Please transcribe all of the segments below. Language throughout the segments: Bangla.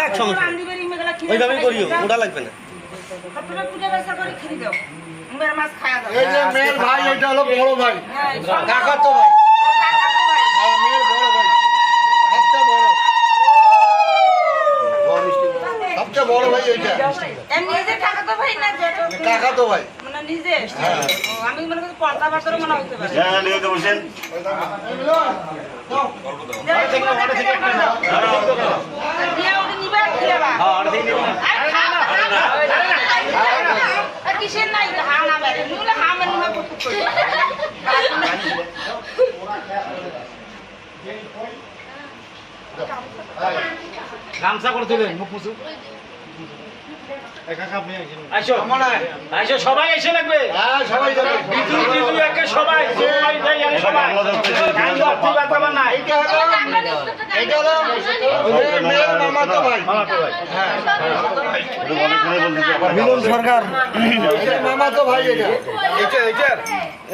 থাক সমস্যা ওইভাবেই করিও, ওটা লাগবে না। এই যে মেয়ের ভাই, এটা হলো বড় ভাই, কাকার তো ভাই। মেয়ের বড় ভাই, সবচেয়ে বড় ভাই এইটা। কাকা তো ভাই, আমি মনে করি পর্দা বাতরও মনে হইতে পারে। কিসের নাই হা না বেড়ে নুলে হা মানে হা করতে করি গামছা করে দিলেন মুখ মুছু আইসো সবাই এসে লাগবে। হ্যাঁ সবাই যাবে। বিজু জিজু একে সবাই সবাই যাই আমি সবাই গান গাইতে পারবে না। এইটা হলো মেয়ের মামাতো ভাই। হ্যাঁ মিলন সরকার, এটা মামাতো ভাই। এটা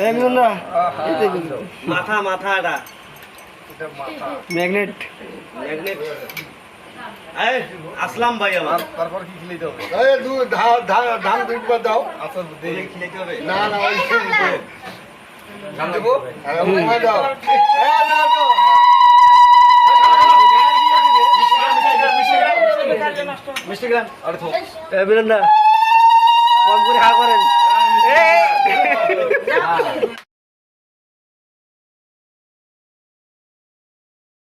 এই মিলন না, মাথা মাথাটা ম্যাগনেট ম্যাগনেট। এই আসলাম ভাই আমার। তারপর কি খিলাইতে হবে? এই ধান দুইবার দাও। আচ্ছা দেখে খিলাইতে হবে না? না ওই ধান দেব। হ্যাঁ ওই দাও। এই না দাও। মিষ্টি গ্রাম আরে তো এই মিলন না, কম করে হা করেন।